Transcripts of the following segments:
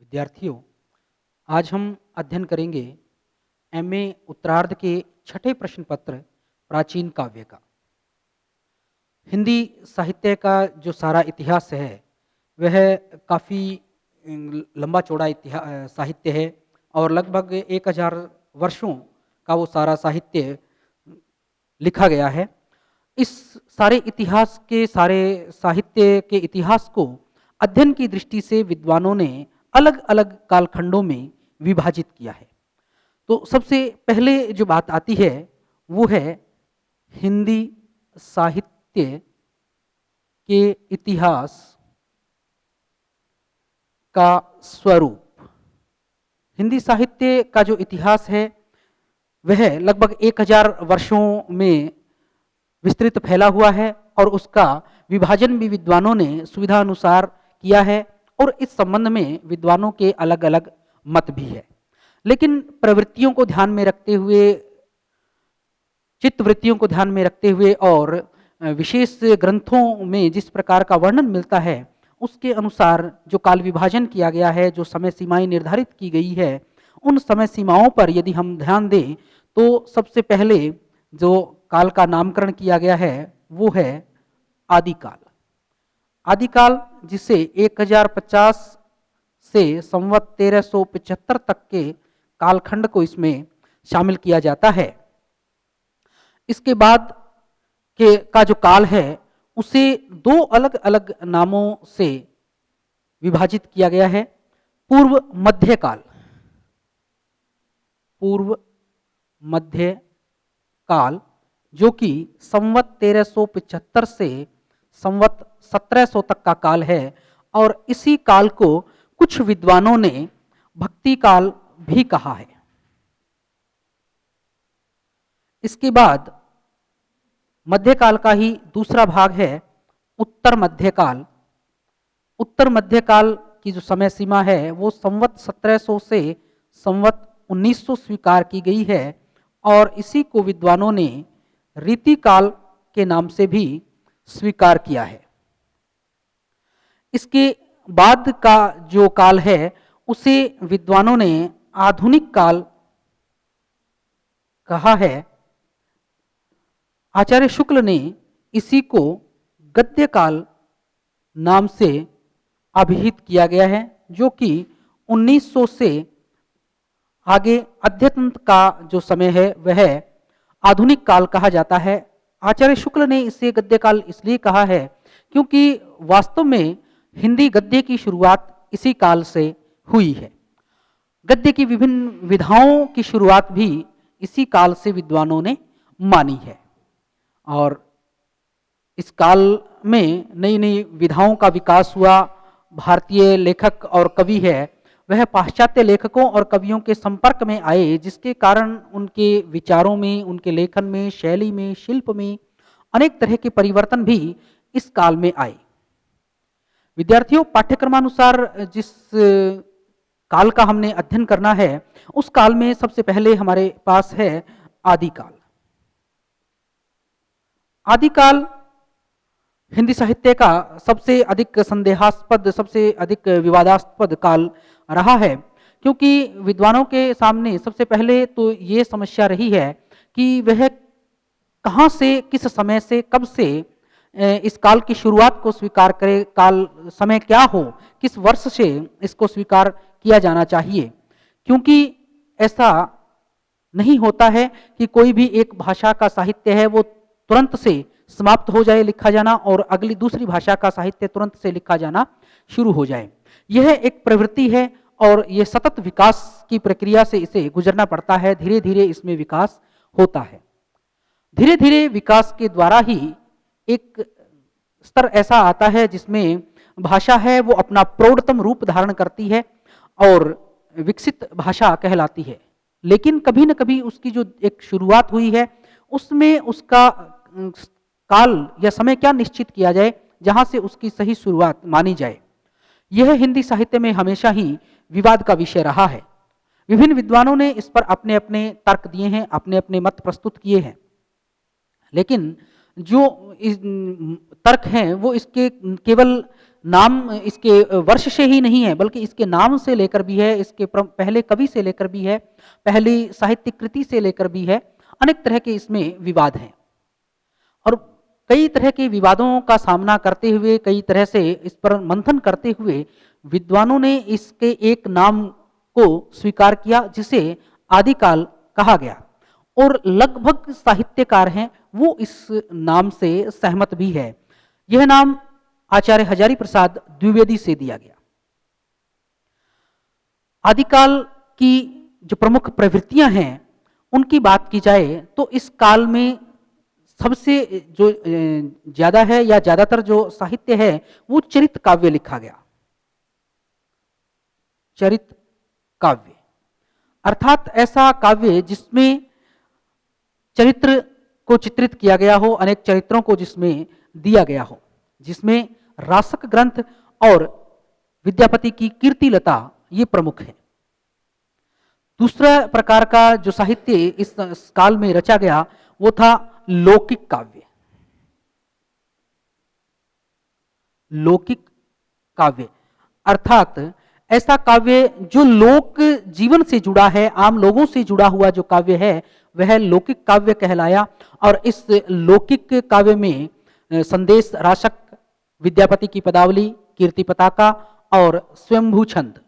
विद्यार्थियों, आज हम अध्ययन करेंगे एमए उत्तरार्ध के छठे प्रश्न पत्र प्राचीन काव्य का। हिंदी साहित्य का जो सारा इतिहास है वह काफ़ी लंबा चौड़ा साहित्य है और लगभग 1000 वर्षों का वो सारा साहित्य लिखा गया है। इस सारे इतिहास के सारे साहित्य के इतिहास को अध्ययन की दृष्टि से विद्वानों ने अलग अलग कालखंडों में विभाजित किया है। तो सबसे पहले जो बात आती है वो है हिंदी साहित्य के इतिहास का स्वरूप। हिंदी साहित्य का जो इतिहास है वह लगभग 1000 वर्षों में विस्तृत फैला हुआ है और उसका विभाजन भी विद्वानों ने सुविधा अनुसार किया है और इस संबंध में विद्वानों के अलग अलग मत भी है। लेकिन प्रवृत्तियों को ध्यान में रखते हुए, चित्तवृत्तियों को ध्यान में रखते हुए और विशेष ग्रंथों में जिस प्रकार का वर्णन मिलता है उसके अनुसार जो काल विभाजन किया गया है, जो समय सीमाएं निर्धारित की गई है, उन समय सीमाओं पर यदि हम ध्यान दें तो सबसे पहले जो काल का नामकरण किया गया है वो है आदिकाल। आदिकाल जिसे 1050 से संवत 1375 तक के कालखंड को इसमें शामिल किया जाता है। इसके बाद के का जो काल है उसे दो अलग अलग नामों से विभाजित किया गया है। पूर्व मध्य काल, पूर्व मध्य काल जो कि संवत 1375 से संवत 1700 तक का काल है और इसी काल को कुछ विद्वानों ने भक्ति काल भी कहा है। इसके बाद मध्यकाल का ही दूसरा भाग है उत्तर मध्यकाल। उत्तर मध्यकाल की जो समय सीमा है वो संवत 1700 से संवत 1900 स्वीकार की गई है और इसी को विद्वानों ने रीतिकाल के नाम से भी स्वीकार किया है। इसके बाद का जो काल है उसे विद्वानों ने आधुनिक काल कहा है। आचार्य शुक्ल ने इसी को गद्य काल नाम से अभिहित किया गया है, जो कि 1900 से आगे अद्यतन का जो समय है वह आधुनिक काल कहा जाता है। आचार्य शुक्ल ने इसे गद्य काल इसलिए कहा है क्योंकि वास्तव में हिंदी गद्य की शुरुआत इसी काल से हुई है। गद्य की विभिन्न विधाओं की शुरुआत भी इसी काल से विद्वानों ने मानी है और इस काल में नई नई विधाओं का विकास हुआ। भारतीय लेखक और कवि है वह पाश्चात्य लेखकों और कवियों के संपर्क में आए, जिसके कारण उनके विचारों में, उनके लेखन में, शैली में, शिल्प में अनेक तरह के परिवर्तन भी इस काल में आए। विद्यार्थियों, पाठ्यक्रमानुसार जिस काल का हमने अध्ययन करना है उस काल में सबसे पहले हमारे पास है आदिकाल। आदिकाल हिंदी साहित्य का सबसे अधिक संदेहास्पद, सबसे अधिक विवादास्पद काल रहा है, क्योंकि विद्वानों के सामने सबसे पहले तो ये समस्या रही है कि वह कहाँ से, किस समय से, कब से इस काल की शुरुआत को स्वीकार करे, काल समय क्या हो, किस वर्ष से इसको स्वीकार किया जाना चाहिए। क्योंकि ऐसा नहीं होता है कि कोई भी एक भाषा का साहित्य है वो तुरंत से समाप्त हो जाए लिखा जाना और अगली दूसरी भाषा का साहित्य तुरंत से लिखा जाना शुरू हो जाए। यह एक प्रवृत्ति है और यह सतत विकास की प्रक्रिया से इसे गुजरना पड़ता है। धीरे धीरे इसमें विकास होता है। धीरे धीरे विकास के द्वारा ही एक स्तर ऐसा आता है जिसमें भाषा है वो अपना प्रौढ़तम रूप धारण करती है और विकसित भाषा कहलाती है। लेकिन कभी न कभी उसकी जो एक शुरुआत हुई है उसमें उसका काल या समय क्या निश्चित किया जाए जहां से उसकी सही शुरुआत मानी जाए, यह हिंदी साहित्य में हमेशा ही विवाद का विषय रहा है। विभिन्न विद्वानों ने इस पर अपने अपने तर्क दिए हैं, अपने अपने मत प्रस्तुत किए हैं, लेकिन जो तर्क हैं वो इसके केवल नाम इसके वर्ष से ही नहीं है, बल्कि इसके नाम से लेकर भी है, इसके पहले कवि से लेकर भी है, पहली साहित्यिक कृति से लेकर भी है। अनेक तरह के इसमें विवाद हैं और कई तरह के विवादों का सामना करते हुए, कई तरह से इस पर मंथन करते हुए विद्वानों ने इसके एक नाम को स्वीकार किया जिसे आदिकाल कहा गया, और लगभग साहित्यकार हैं वो इस नाम से सहमत भी है। यह नाम आचार्य हजारी प्रसाद द्विवेदी से दिया गया। आदिकाल की जो प्रमुख प्रवृत्तियां हैं उनकी बात की जाए तो इस काल में सबसे जो ज्यादा है या ज्यादातर जो साहित्य है वो चरित काव्य लिखा गया। चरित काव्य अर्थात ऐसा काव्य जिसमें चरित्र को चित्रित किया गया हो, अनेक चरित्रों को जिसमें दिया गया हो, जिसमें रासक ग्रंथ और विद्यापति की कीर्तिलता ये प्रमुख है। दूसरा प्रकार का जो साहित्य इस काल में रचा गया वो था लौकिक काव्य। लौकिक काव्य अर्थात ऐसा काव्य जो लोक जीवन से जुड़ा है, आम लोगों से जुड़ा हुआ जो काव्य है वह लौकिक काव्य कहलाया। और इस लौकिक काव्य में संदेश राशक, विद्यापति की पदावली, कीर्ति पताका और स्वयंभू छंद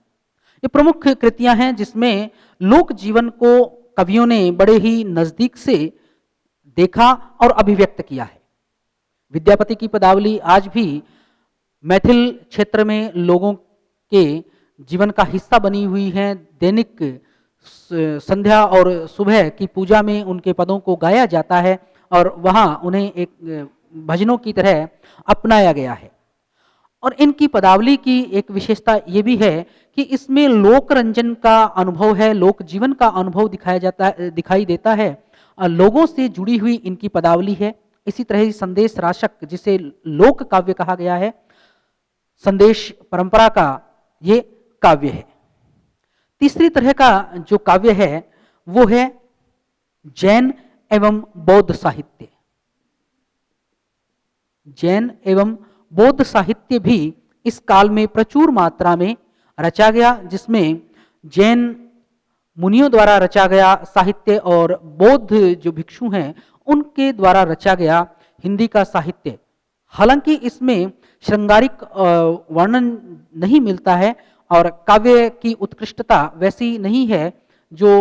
ये प्रमुख कृतियां हैं जिसमें लोक जीवन को कवियों ने बड़े ही नजदीक से देखा और अभिव्यक्त किया है। विद्यापति की पदावली आज भी मैथिल क्षेत्र में लोगों के जीवन का हिस्सा बनी हुई है। दैनिक संध्या और सुबह की पूजा में उनके पदों को गाया जाता है और वहां उन्हें एक भजनों की तरह अपनाया गया है। और इनकी पदावली की एक विशेषता ये भी है कि इसमें लोक रंजन का अनुभव है, लोक जीवन का अनुभव दिखाई देता है। लोगों से जुड़ी हुई इनकी पदावली है। इसी तरह ही संदेश राशक जिसे लोक काव्य कहा गया है, संदेश परंपरा का ये काव्य है। तीसरी तरह का जो काव्य है वो है जैन एवं बौद्ध साहित्य। जैन एवं बौद्ध साहित्य भी इस काल में प्रचुर मात्रा में रचा गया, जिसमें जैन मुनियों द्वारा रचा गया साहित्य और बौद्ध जो भिक्षु हैं उनके द्वारा रचा गया हिंदी का साहित्य। हालांकि इसमें श्रृंगारिक वर्णन नहीं मिलता है और काव्य की उत्कृष्टता वैसी नहीं है जो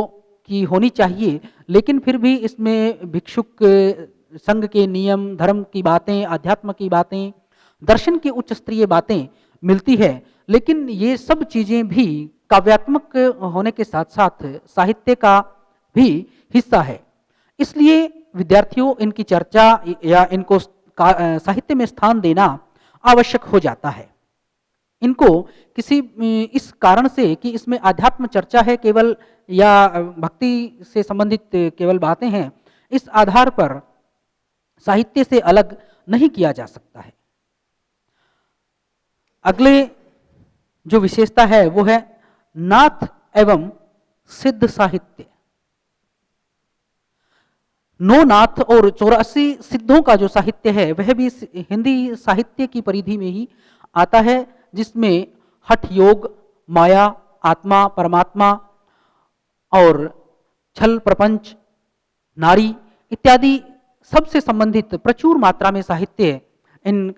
कि होनी चाहिए, लेकिन फिर भी इसमें भिक्षुक संघ के नियम, धर्म की बातें, अध्यात्म की बातें, दर्शन की उच्च स्तरीय बातें मिलती है। लेकिन ये सब चीजें भी काव्यात्मक होने के साथ साथ साहित्य का भी हिस्सा है। इसलिए विद्यार्थियों इनकी चर्चा या इनको साहित्य में स्थान देना आवश्यक हो जाता है। इनको किसी इस कारण से कि इसमें आध्यात्म चर्चा है केवल या भक्ति से संबंधित केवल बातें हैं, इस आधार पर साहित्य से अलग नहीं किया जा सकता है। अगले जो विशेषता है वो है नाथ एवं सिद्ध साहित्य। 9 नाथ और 84 सिद्धों का जो साहित्य है वह भी हिंदी साहित्य की परिधि में ही आता है, जिसमें हठ योग, माया, आत्मा, परमात्मा और छल प्रपंच, नारी इत्यादि सबसे संबंधित प्रचुर मात्रा में साहित्य इन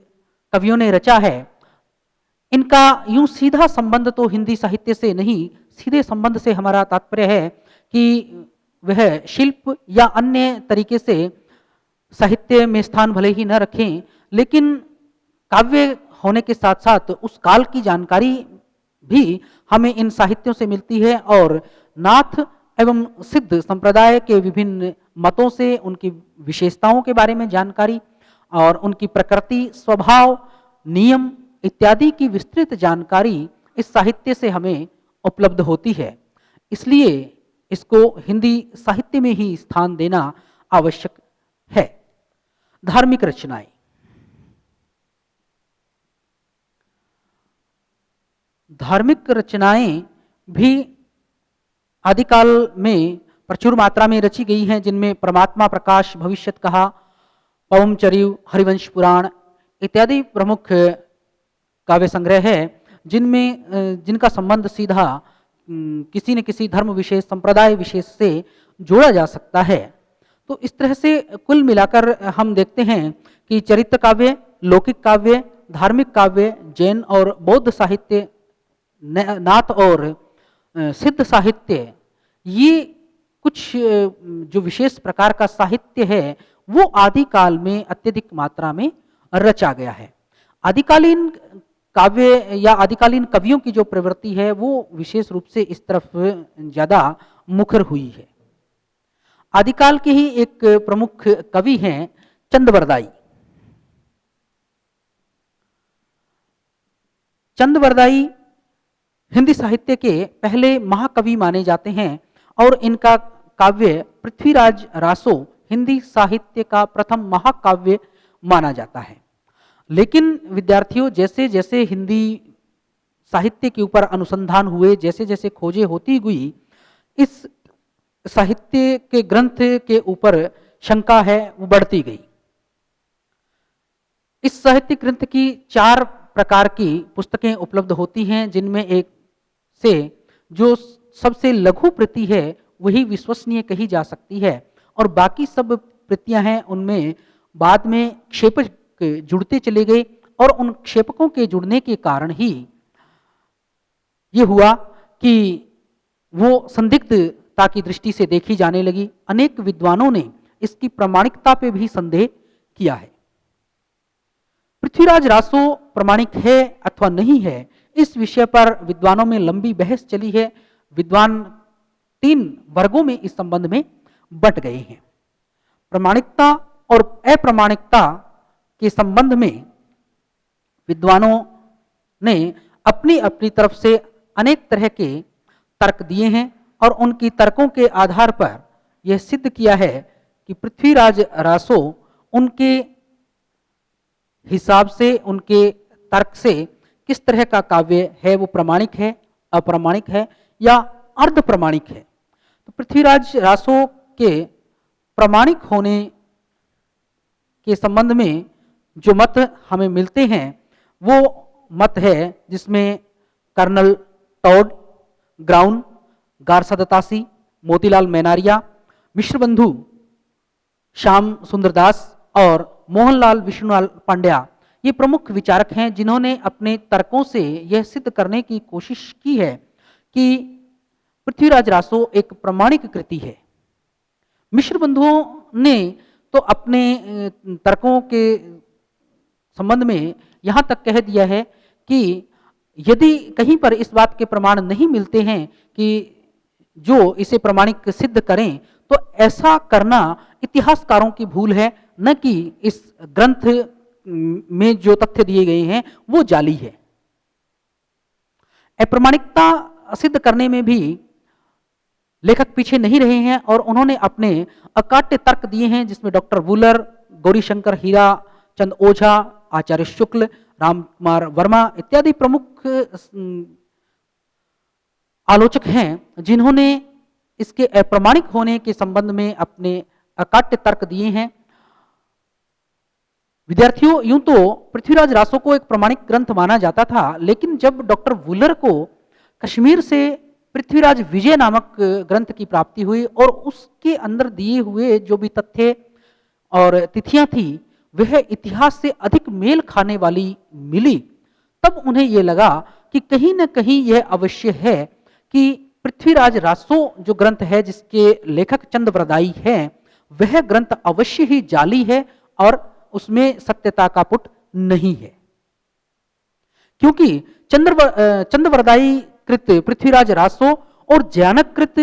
कवियों ने रचा है। इनका यूं सीधा संबंध तो हिंदी साहित्य से नहीं, सीधे संबंध से हमारा तात्पर्य है कि वह शिल्प या अन्य तरीके से साहित्य में स्थान भले ही न रखें, लेकिन काव्य होने के साथ साथ उस काल की जानकारी भी हमें इन साहित्यों से मिलती है। और नाथ एवं सिद्ध संप्रदाय के विभिन्न मतों से उनकी विशेषताओं के बारे में जानकारी और उनकी प्रकृति, स्वभाव, नियम इत्यादि की विस्तृत जानकारी इस साहित्य से हमें उपलब्ध होती है। इसलिए इसको हिंदी साहित्य में ही स्थान देना आवश्यक है। धार्मिक रचनाएं, धार्मिक रचनाएं भी आदिकाल में प्रचुर मात्रा में रची गई हैं, जिनमें परमात्मा प्रकाश, भविष्यत कहा, पवम चरिव, हरिवंश पुराण इत्यादि प्रमुख काव्य संग्रह है जिनमें जिनका संबंध सीधा किसी न किसी धर्म विशेष संप्रदाय विशेष से जोड़ा जा सकता है। तो इस तरह से कुल मिलाकर हम देखते हैं कि चरित्र काव्य, लौकिक काव्य, धार्मिक काव्य, जैन और बौद्ध साहित्य, नाथ और सिद्ध साहित्य, ये कुछ जो विशेष प्रकार का साहित्य है वो आदिकाल में अत्यधिक मात्रा में रचा गया है। आदिकालीन काव्य या आदिकालीन कवियों की जो प्रवृत्ति है वो विशेष रूप से इस तरफ ज़्यादा मुखर हुई है। आदिकाल के ही एक प्रमुख कवि हैं चंदवरदाई। चंदवरदाई हिंदी साहित्य के पहले महाकवि माने जाते हैं और इनका काव्य पृथ्वीराज रासो हिंदी साहित्य का प्रथम महाकाव्य माना जाता है। लेकिन विद्यार्थियों, जैसे जैसे हिंदी साहित्य के ऊपर अनुसंधान हुए, जैसे जैसे खोजें होती गई, इस साहित्य के ग्रंथ के ऊपर शंका है वो बढ़ती गई। इस साहित्य ग्रंथ की 4 प्रकार की पुस्तकें उपलब्ध होती हैं, जिनमें एक से जो सबसे लघु प्रति है वही विश्वसनीय कही जा सकती है और बाकी सब प्रतियां हैं उनमें बाद में क्षेपक जुड़ते चले गए और उन क्षेपकों के जुड़ने के कारण ही ये हुआ कि वो संदिग्धता की दृष्टि से देखी जाने लगी। अनेक विद्वानों ने इसकी प्रामाणिकता पे भी संदेह किया है। पृथ्वीराज रासो प्रामाणिक है अथवा नहीं है, इस विषय पर विद्वानों में लंबी बहस चली है। विद्वान 3 वर्गों में इस संबंध में बंट गए हैं। प्रामाणिकता और अप्रामाणिकता के संबंध में विद्वानों ने अपनी अपनी तरफ से अनेक तरह के तर्क दिए हैं और उनकी तर्कों के आधार पर यह सिद्ध किया है कि पृथ्वीराज रासो उनके हिसाब से, उनके तर्क से किस तरह का काव्य है, वो प्रामाणिक है, अप्रामाणिक है या अर्ध प्रामाणिक है। तो पृथ्वीराज रासो के प्रामाणिक होने के संबंध में जो मत हमें मिलते हैं वो मत है जिसमें कर्नल टॉड, ग्राउन, गारसा दत्तासी, मोतीलाल मैनारिया, मिश्र बंधु श्याम सुंदरदास और मोहनलाल विष्णुलाल पांड्या ये प्रमुख विचारक हैं जिन्होंने अपने तर्कों से यह सिद्ध करने की कोशिश की है कि पृथ्वीराज रासो एक प्रामाणिक कृति है। मिश्र बंधुओं ने तो अपने तर्कों के संबंध में यहाँ तक कह दिया है कि यदि कहीं पर इस बात के प्रमाण नहीं मिलते हैं कि जो इसे प्रामाणिक सिद्ध करें तो ऐसा करना इतिहासकारों की भूल है, न कि इस ग्रंथ में जो तथ्य दिए गए हैं वो जाली है। अप्रामाणिकता सिद्ध करने में भी लेखक पीछे नहीं रहे हैं और उन्होंने अपने अकाट्य तर्क दिए हैं जिसमें डॉक्टर वुलर, गौरीशंकर हीरा चंद ओझा, आचार्य शुक्ल, राम कुमार वर्मा इत्यादि प्रमुख आलोचक हैं जिन्होंने इसके अप्रामाणिक होने के संबंध में अपने अकाट्य तर्क दिए हैं। विद्यार्थियों, यूं तो पृथ्वीराज रासो को एक प्रामाणिक ग्रंथ माना जाता था, लेकिन जब डॉक्टर वुलर को कश्मीर से पृथ्वीराज विजय नामक ग्रंथ की प्राप्ति हुई और उसके अंदर दिए हुए जो भी तथ्य और तिथियां थी वह इतिहास से अधिक मेल खाने वाली मिली, तब उन्हें यह लगा कि कहीं न कहीं यह अवश्य है कि पृथ्वीराज रासो जो ग्रंथ है जिसके लेखक चंदवरदाई हैं वह ग्रंथ अवश्य ही जाली है और उसमें सत्यता का पुट नहीं है, क्योंकि चंदवरदाई कृत पृथ्वीराज रासो और जयानक कृत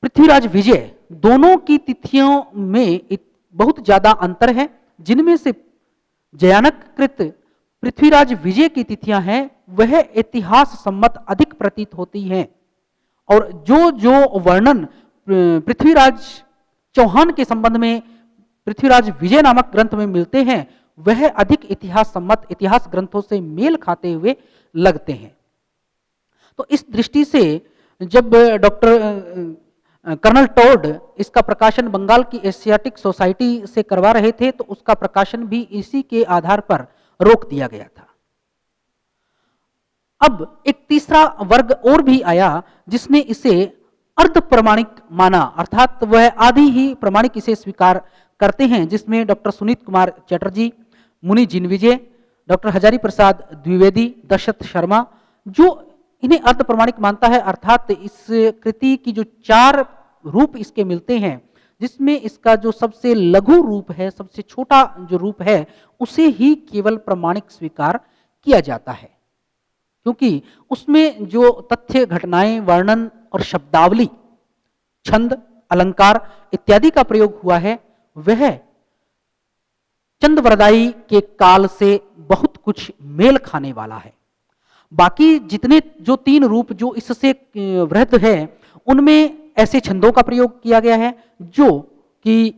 पृथ्वीराज विजय दोनों की तिथियों में बहुत ज्यादा अंतर है। जिनमें से जयानक कृत पृथ्वीराज विजय की तिथियां हैं वह इतिहास सम्मत अधिक प्रतीत होती हैं और जो जो वर्णन पृथ्वीराज चौहान के संबंध में पृथ्वीराज विजय नामक ग्रंथ में मिलते हैं वह अधिक इतिहास सम्मत इतिहास ग्रंथों से मेल खाते हुए लगते हैं। तो इस दृष्टि से जब डॉक्टर कर्नल टॉड इसका प्रकाशन बंगाल की एशियाटिक सोसाइटी से करवा रहे थे तो उसका प्रकाशन भी इसी के आधार पर रोक दिया गया था। अब एक तीसरा वर्ग और भी आया जिसने इसे अर्ध प्रमाणिक माना, अर्थात वह आधी ही प्रमाणिक इसे स्वीकार करते हैं, जिसमें डॉक्टर सुनीत कुमार चटर्जी, मुनि जिनविजय, डॉक्टर हजारी प्रसाद द्विवेदी, दशरथ शर्मा, जो इन्हें अर्ध प्रमाणिक मानता है। अर्थात इस कृति की जो 4 रूप इसके मिलते हैं, जिसमें इसका जो सबसे लघु रूप है, सबसे छोटा जो रूप है, उसे ही केवल प्रमाणिक स्वीकार किया जाता है, क्योंकि उसमें जो तथ्य, घटनाएं, वर्णन और शब्दावली, छंद, अलंकार इत्यादि का प्रयोग हुआ है, वह चंदवरदाई के काल से बहुत कुछ मेल खाने वाला है। बाकी जितने जो 3 रूप जो इससे वृहत है, उनमें ऐसे छंदों का प्रयोग किया गया है जो कि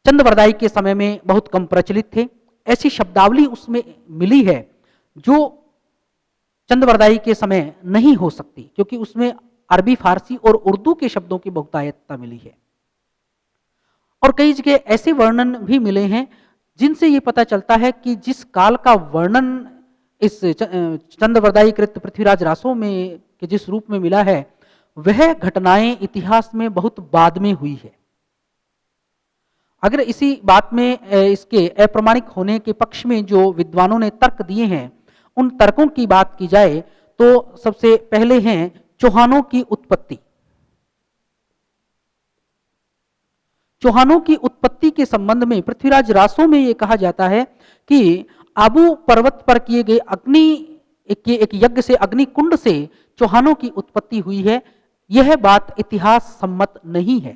चंदवरदाई के समय में बहुत कम प्रचलित थे। ऐसी शब्दावली उसमें मिली है जो चंदवरदाई के समय नहीं हो सकती, क्योंकि उसमें अरबी, फारसी और उर्दू के शब्दों की बहुतायतता मिली है। और कई जगह ऐसे वर्णन भी मिले हैं जिनसे ये पता चलता है कि जिस काल का वर्णन इस चंदवरदाई कृत पृथ्वीराज रासों में के जिस रूप में मिला है, वह घटनाएं इतिहास में बहुत बाद में हुई है। अगर इसी बात में इसके अप्रमाणिक होने के पक्ष में जो विद्वानों ने तर्क दिए हैं, उन तर्कों की बात की जाए तो सबसे पहले हैं चौहानों की उत्पत्ति। चौहानों की उत्पत्ति के संबंध में पृथ्वीराज रासों में यह कहा जाता है कि आबू पर्वत पर किए गए अग्नि के एक यज्ञ से, अग्नि कुंड से चौहानों की उत्पत्ति हुई है। यह बात इतिहास सम्मत नहीं है,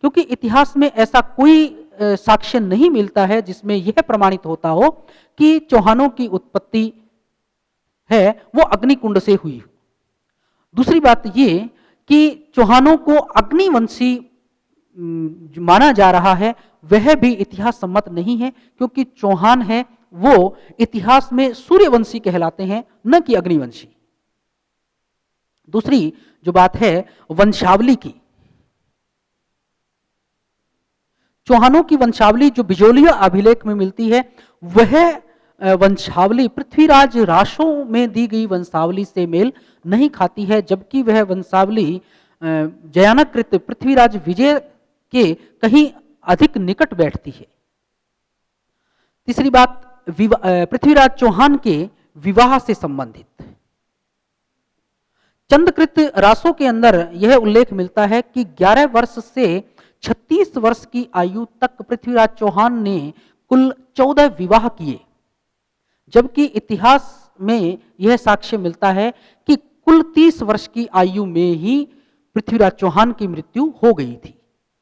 क्योंकि इतिहास में ऐसा कोई साक्ष्य नहीं मिलता है जिसमें यह प्रमाणित होता हो कि चौहानों की उत्पत्ति है वो अग्निकुंड से हुई। दूसरी बात ये कि चौहानों को अग्निवंशी माना जा रहा है, वह भी इतिहास सम्मत नहीं है, क्योंकि चौहान है वो इतिहास में सूर्यवंशी कहलाते हैं, न कि अग्निवंशी। दूसरी जो बात है वंशावली की, चौहानों की वंशावली जो बिजोलिया अभिलेख में मिलती है, वह वंशावली पृथ्वीराज रासों में दी गई वंशावली से मेल नहीं खाती है, जबकि वह वंशावली जयानकृत पृथ्वीराज विजय के कहीं अधिक निकट बैठती है। तीसरी बात पृथ्वीराज चौहान के विवाह से संबंधित। चंद्रकृत रासों के अंदर यह उल्लेख मिलता है कि 11 वर्ष से 36 वर्ष की आयु तक पृथ्वीराज चौहान ने कुल 14 विवाह किए, जबकि इतिहास में यह साक्ष्य मिलता है कि कुल 30 वर्ष की आयु में ही पृथ्वीराज चौहान की मृत्यु हो गई थी।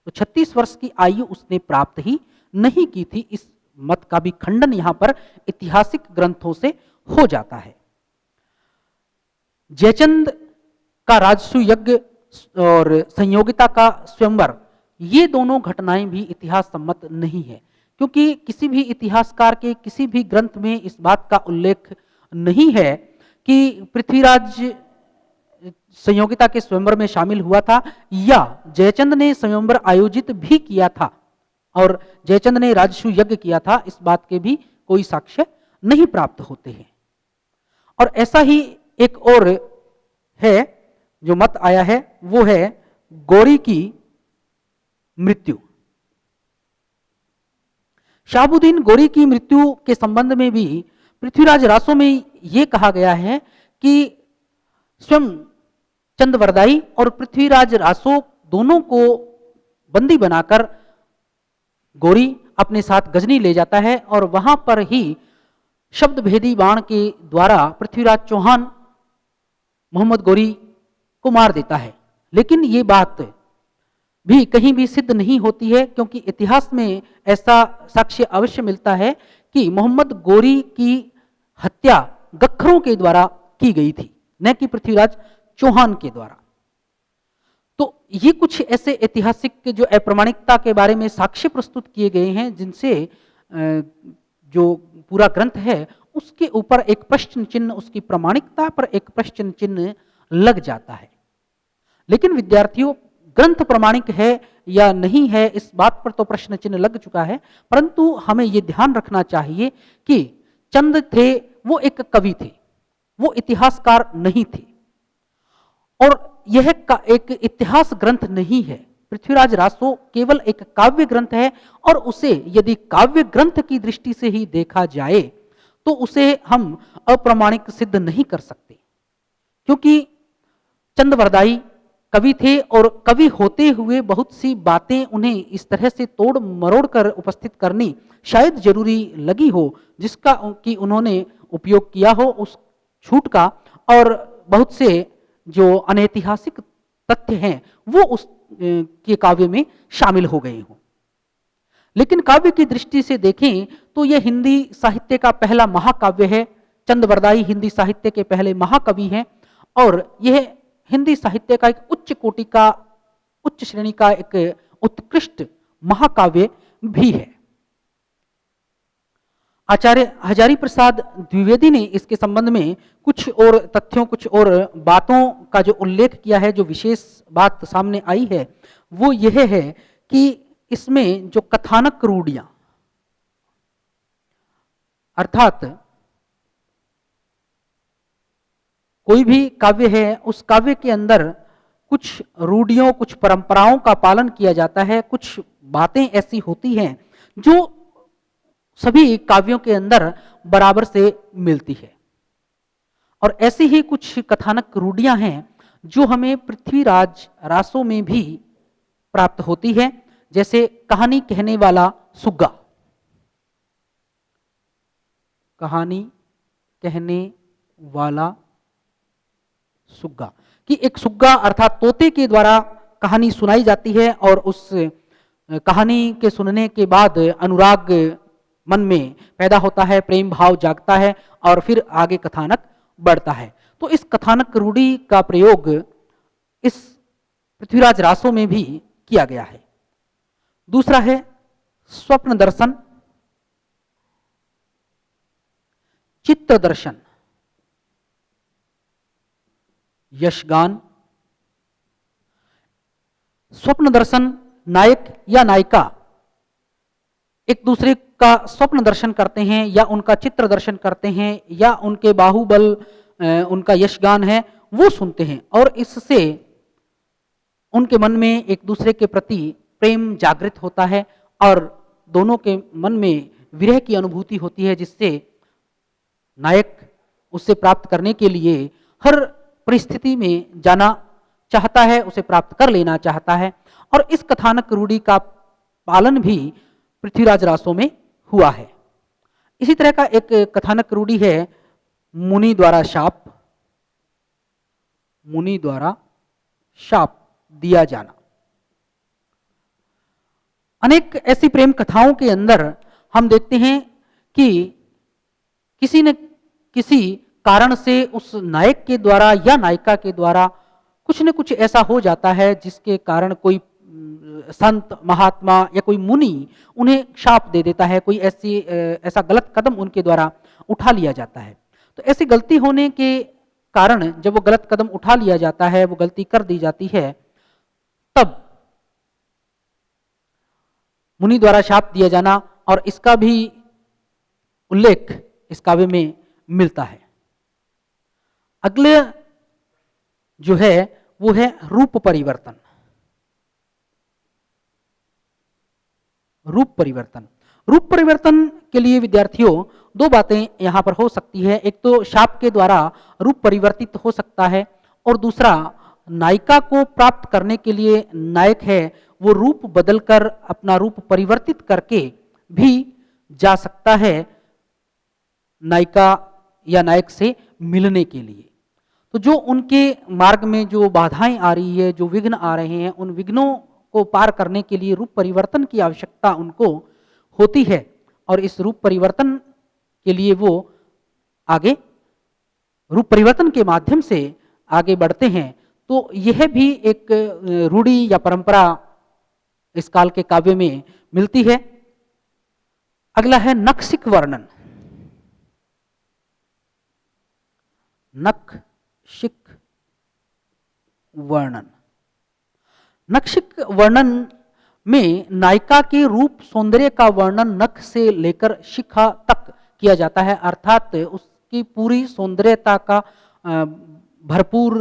तो 36 वर्ष की आयु उसने प्राप्त ही नहीं की थी। इस मत का भी खंडन यहां पर ऐतिहासिक ग्रंथों से हो जाता है। जयचंद का राजसू यज्ञ और संयोगिता का स्वयंवर, ये दोनों घटनाएं भी इतिहास सम्मत नहीं है, क्योंकि किसी भी इतिहासकार के किसी भी ग्रंथ में इस बात का उल्लेख नहीं है कि पृथ्वीराज संयोगिता के स्वयंवर में शामिल हुआ था या जयचंद ने स्वयंवर आयोजित भी किया था और जयचंद ने राजसू यज्ञ किया था। इस बात के भी कोई साक्ष्य नहीं प्राप्त होते हैं। और ऐसा ही एक और है जो मत आया है, वो है गौरी की मृत्यु। शहाबुद्दीन गौरी की मृत्यु के संबंध में भी पृथ्वीराज रासों में यह कहा गया है कि स्वयं चंदवरदाई और पृथ्वीराज रासो दोनों को बंदी बनाकर गौरी अपने साथ गजनी ले जाता है और वहां पर ही शब्द भेदी बाण के द्वारा पृथ्वीराज चौहान मोहम्मद गौरी को मार देता है। लेकिन ये बात भी कहीं भी सिद्ध नहीं होती है, क्योंकि इतिहास में ऐसा साक्ष्य अवश्य मिलता है कि मोहम्मद गौरी की हत्या गखरों के द्वारा की गई थी, न कि पृथ्वीराज चौहान के द्वारा। तो ये कुछ ऐसे ऐतिहासिक जो अप्रमाणिकता के बारे में साक्ष्य प्रस्तुत किए गए हैं, जिनसे जो पूरा ग्रंथ है उसके ऊपर एक प्रश्न चिन्ह, उसकी प्रामाणिकता पर एक प्रश्न चिन्ह लग जाता है। लेकिन विद्यार्थियों, ग्रंथ प्रमाणिक है या नहीं है, इस बात पर तो प्रश्न चिन्ह लग चुका है, परंतु हमें यह ध्यान रखना चाहिए कि चंद थे वो एक कवि थे वो इतिहासकार नहीं थे। और यह एक इतिहास ग्रंथ नहीं है। पृथ्वीराज रासो केवल एक काव्य ग्रंथ है, और उसे यदि काव्य ग्रंथ की दृष्टि से ही देखा जाए तो उसे हम अप्रामाणिक सिद्ध नहीं कर सकते, क्योंकि चंदवरदाई कवि थे और कवि होते हुए बहुत सी बातें उन्हें इस तरह से तोड़ मरोड़ कर उपस्थित करनी शायद जरूरी लगी हो, जिसका कि उन्होंने उपयोग किया हो उस छूट का, और बहुत से जो अनैतिहासिक तथ्य हैं वो उस के काव्य में शामिल हो गए हों। लेकिन काव्य की दृष्टि से देखें तो यह हिंदी साहित्य का पहला महाकाव्य है। चंदवरदाई हिंदी साहित्य के पहले महाकवि हैं, और यह हिंदी साहित्य का एक उच्च कोटि का, उच्च श्रेणी का एक उत्कृष्ट महाकाव्य भी है। आचार्य हजारी प्रसाद द्विवेदी ने इसके संबंध में कुछ और तथ्यों, कुछ और बातों का जो उल्लेख किया है, जो विशेष बात सामने आई है वो यह है कि इसमें जो कथानक रूढ़ियां, अर्थात कोई भी काव्य है, उस काव्य के अंदर कुछ रूढ़ियों, कुछ परंपराओं का पालन किया जाता है, कुछ बातें ऐसी होती हैं जो सभी काव्यों के अंदर बराबर से मिलती है। और ऐसी ही कुछ कथानक रूढ़ियां हैं जो हमें पृथ्वीराज रासो में भी प्राप्त होती है, जैसे कहानी कहने वाला सुग्गा, कहानी कहने वाला सुग्गा, कि एक सुग्गा अर्थात तोते के द्वारा कहानी सुनाई जाती है, और उस कहानी के सुनने के बाद अनुराग मन में पैदा होता है, प्रेम भाव जागता है, और फिर आगे कथानक बढ़ता है। तो इस कथानक रूढ़ी का प्रयोग इस पृथ्वीराज रासो में भी किया गया है। दूसरा है स्वप्न दर्शन, चित्त दर्शन, यशगान। स्वप्न दर्शन, नायक या नायिका एक दूसरे का स्वप्न दर्शन करते हैं, या उनका चित्र दर्शन करते हैं, या उनके बाहुबल, उनका यशगान है वो सुनते हैं, और इससे उनके मन में एक दूसरे के प्रति प्रेम जागृत होता है, और दोनों के मन में विरह की अनुभूति होती है, जिससे नायक उससे प्राप्त करने के लिए हर परिस्थिति में जाना चाहता है, उसे प्राप्त कर लेना चाहता है। और इस कथानक रूढ़ी का पालन भी पृथ्वीराज रासो में हुआ है। इसी तरह का एक कथानक रूढ़ी है मुनि द्वारा शाप, मुनि द्वारा शाप दिया जाना। अनेक ऐसी प्रेम कथाओं के अंदर हम देखते हैं कि किसी न किसी कारण से उस नायक के द्वारा या नायिका के द्वारा कुछ न कुछ ऐसा हो जाता है जिसके कारण कोई संत, महात्मा या कोई मुनि उन्हें शाप दे देता है, कोई ऐसा गलत कदम उनके द्वारा उठा लिया जाता है। तो ऐसी गलती होने के कारण जब वो गलत कदम उठा लिया जाता है, वो गलती कर दी जाती है, तब मुनि द्वारा शाप दिया जाना, और इसका भी उल्लेख इस काव्य में मिलता है। अगले जो है वो है रूप परिवर्तन। रूप परिवर्तन, रूप परिवर्तन के लिए विद्यार्थियों दो बातें यहां पर हो सकती है। एक तो शाप के द्वारा रूप परिवर्तित हो सकता है, और दूसरा नायिका को प्राप्त करने के लिए नायक है वो रूप बदलकर अपना रूप परिवर्तित करके भी जा सकता है नायिका या नायक से मिलने के लिए। तो जो उनके मार्ग में जो बाधाएं आ रही है, जो विघ्न आ रहे हैं, उन विघ्नों को पार करने के लिए रूप परिवर्तन की आवश्यकता उनको होती है, और इस रूप परिवर्तन के लिए वो आगे रूप परिवर्तन के माध्यम से आगे बढ़ते हैं। तो यह भी एक रूढ़ी या परंपरा इस काल के काव्य में मिलती है। अगला है नक्शिक वर्णन। नक्शिक वर्णन, नक्शिक वर्णन में नायिका के रूप सौंदर्य का वर्णन नख से लेकर शिखा तक किया जाता है, अर्थात उस की पूरी सौंदर्यता का भरपूर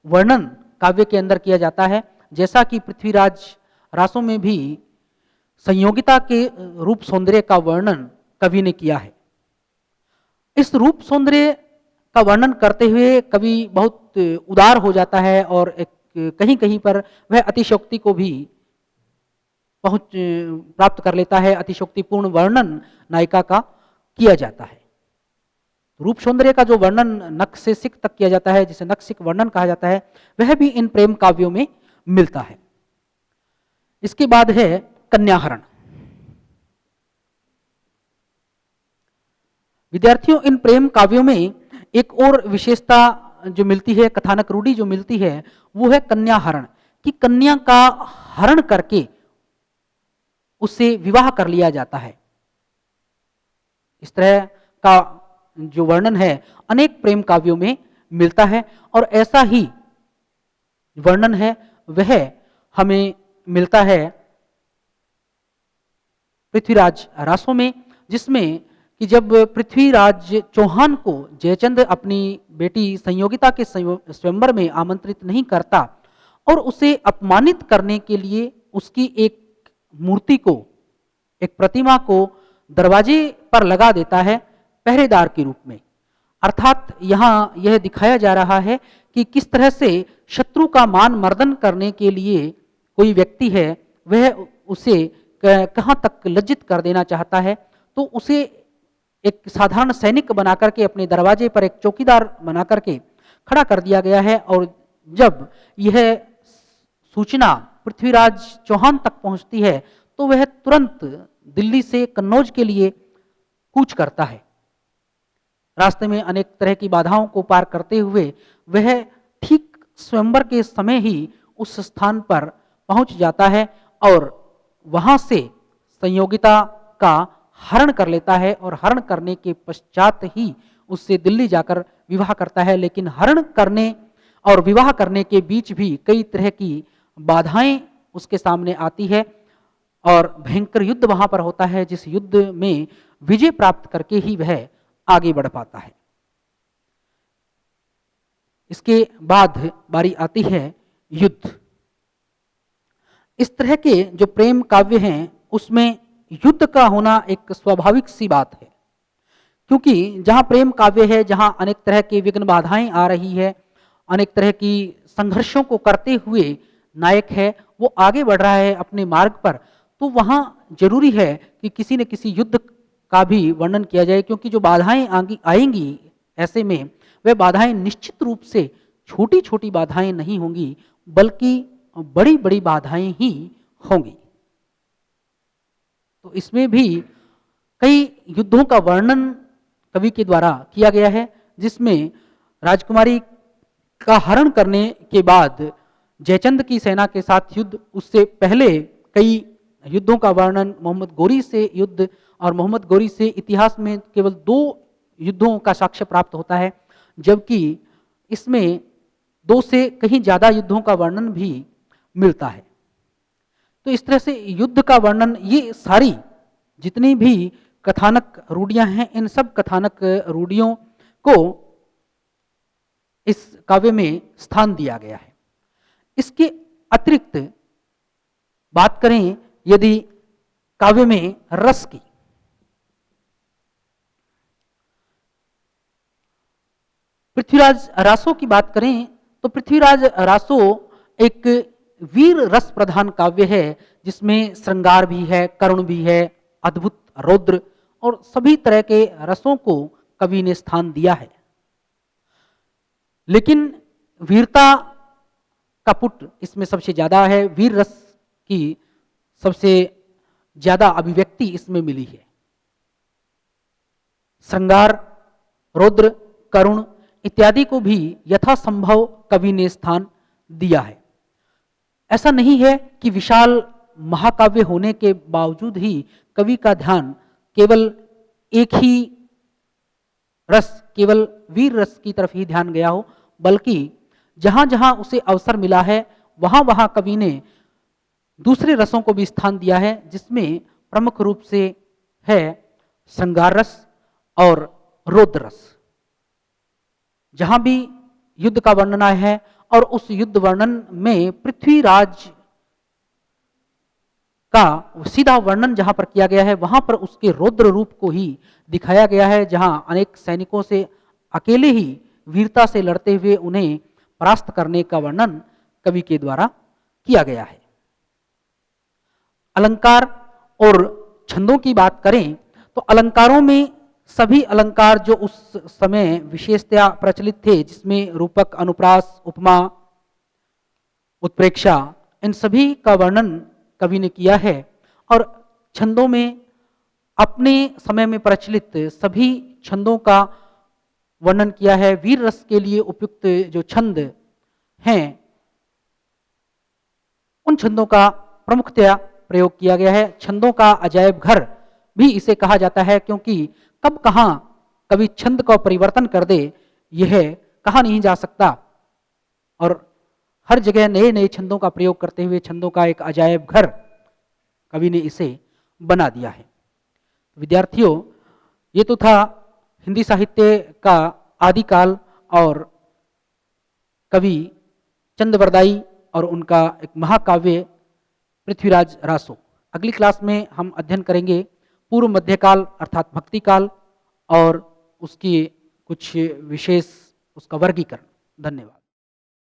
वर्णन काव्य के अंदर किया जाता है, जैसा कि पृथ्वीराज रासों में भी संयोगिता के रूप सौंदर्य का वर्णन कवि ने किया है। इस रूप सौंदर्य का वर्णन करते हुए कवि बहुत उदार हो जाता है और एक कहीं कहीं पर वह अतिशयोक्ति को भी प्राप्त कर लेता है। अतिशयोक्तिपूर्ण वर्णन नायिका का किया जाता है। रूप सौंदर्य का जो वर्णन नख से सिक तक किया जाता है, जिसे नख सिक वर्णन कहा जाता है, वह भी इन प्रेम काव्यों में मिलता है। इसके बाद है कन्याहरण। विद्यार्थियों, इन प्रेम काव्यों में एक और विशेषता जो मिलती है, कथानक रूढ़ी जो मिलती है, वो है कन्याहरण, कि कन्या का हरण करके उससे विवाह कर लिया जाता है। इस तरह का जो वर्णन है अनेक प्रेम काव्यों में मिलता है और ऐसा ही वर्णन है वह हमें मिलता है पृथ्वीराज रासों में, जिसमें कि जब पृथ्वीराज चौहान को जयचंद अपनी बेटी संयोगिता के स्वयंवर में आमंत्रित नहीं करता और उसे अपमानित करने के लिए उसकी एक मूर्ति को, एक प्रतिमा को दरवाजे पर लगा देता है पहरेदार के रूप में। अर्थात यहाँ यह दिखाया जा रहा है कि किस तरह से शत्रु का मान मर्दन करने के लिए कोई व्यक्ति है वह उसे कहाँ तक लज्जित कर देना चाहता है, तो उसे एक साधारण सैनिक बना करके अपने दरवाजे पर एक चौकीदार बना करके खड़ा कर दिया गया है। और जब यह सूचना पृथ्वीराज चौहान तक पहुंचती है तो वह तुरंत दिल्ली से कन्नौज के लिए कूच करता है। रास्ते में अनेक तरह की बाधाओं को पार करते हुए वह ठीक स्वयंवर के समय ही उस स्थान पर पहुंच जाता है और वहां से संयोगिता का हरण कर लेता है और हरण करने के पश्चात ही उससे दिल्ली जाकर विवाह करता है। लेकिन हरण करने और विवाह करने के बीच भी कई तरह की बाधाएं उसके सामने आती है और भयंकर युद्ध वहां पर होता है, जिस युद्ध में विजय प्राप्त करके ही वह आगे बढ़ पाता है। इसके बाद बारी आती है युद्ध। इस तरह के जो प्रेम काव्य हैं उसमें युद्ध का होना एक स्वाभाविक सी बात है, क्योंकि जहां प्रेम काव्य है, जहां अनेक तरह के विघ्न बाधाएं आ रही है, अनेक तरह की संघर्षों को करते हुए नायक है वो आगे बढ़ रहा है अपने मार्ग पर, तो वहां जरूरी है कि किसी न किसी युद्ध का भी वर्णन किया जाए, क्योंकि जो बाधाएं आएंगी ऐसे में वह बाधाएं निश्चित रूप से छोटी छोटी बाधाएं नहीं होंगी, बल्कि बड़ी बड़ी बाधाएं ही होंगी। तो इसमें भी कई युद्धों का वर्णन कवि के द्वारा किया गया है, जिसमें राजकुमारी का हरण करने के बाद जयचंद की सेना के साथ युद्ध, उससे पहले कई युद्धों का वर्णन मोहम्मद गोरी से युद्ध और मोहम्मद गोरी से इतिहास में केवल 2 युद्धों का साक्ष्य प्राप्त होता है, जबकि इसमें 2 से कहीं ज्यादा युद्धों का वर्णन भी मिलता है। तो इस तरह से युद्ध का वर्णन, ये सारी जितनी भी कथानक रूढ़ियां हैं, इन सब कथानक रूढ़ियों को इस काव्य में स्थान दिया गया है। इसके अतिरिक्त बात करें यदि काव्य में रस की, पृथ्वीराज रासो की बात करें तो पृथ्वीराज रासो एक वीर रस प्रधान काव्य है, जिसमें श्रृंगार भी है, करुण भी है, अद्भुत रौद्र और सभी तरह के रसों को कवि ने स्थान दिया है। लेकिन वीरता का पुट इसमें सबसे ज्यादा है, वीर रस की सबसे ज्यादा अभिव्यक्ति इसमें मिली है। श्रृंगार, रौद्र, करुण इत्यादि को भी यथासंभव कवि ने स्थान दिया है। ऐसा नहीं है कि विशाल महाकाव्य होने के बावजूद ही कवि का ध्यान केवल एक ही रस, केवल वीर रस की तरफ ही ध्यान गया हो, बल्कि जहां जहां उसे अवसर मिला है वहां वहां कवि ने दूसरे रसों को भी स्थान दिया है, जिसमें प्रमुख रूप से है श्रृंगार रस और रौद्र रस। जहां भी युद्ध का वर्णन आया है और उस युद्ध वर्णन में पृथ्वीराज का सीधा वर्णन जहां पर किया गया है, वहां पर उसके रौद्र रूप को ही दिखाया गया है, जहां अनेक सैनिकों से अकेले ही वीरता से लड़ते हुए उन्हें परास्त करने का वर्णन कवि के द्वारा किया गया है। अलंकार और छंदों की बात करें तो अलंकारों में सभी अलंकार जो उस समय विशेषतया प्रचलित थे, जिसमें रूपक, अनुप्रास, उपमा, उत्प्रेक्षा, इन सभी का वर्णन कवि ने किया है। और छंदों में अपने समय में प्रचलित सभी छंदों का वर्णन किया है। वीर रस के लिए उपयुक्त जो छंद हैं, उन छंदों का प्रमुखतया प्रयोग किया गया है। छंदों का अजायब घर भी इसे कहा जाता है, क्योंकि कब कहाँ कवि छंद का परिवर्तन कर दे, यह कहा नहीं जा सकता, और हर जगह नए नए छंदों का प्रयोग करते हुए छंदों का एक अजायब घर कवि ने इसे बना दिया है। विद्यार्थियों, ये तो था हिंदी साहित्य का आदिकाल और कवि चंद और उनका एक महाकाव्य पृथ्वीराज रासो। अगली क्लास में हम अध्ययन करेंगे पूर्व मध्यकाल अर्थात भक्ति काल और उसकी कुछ विशेष उसका वर्गीकरण। धन्यवाद।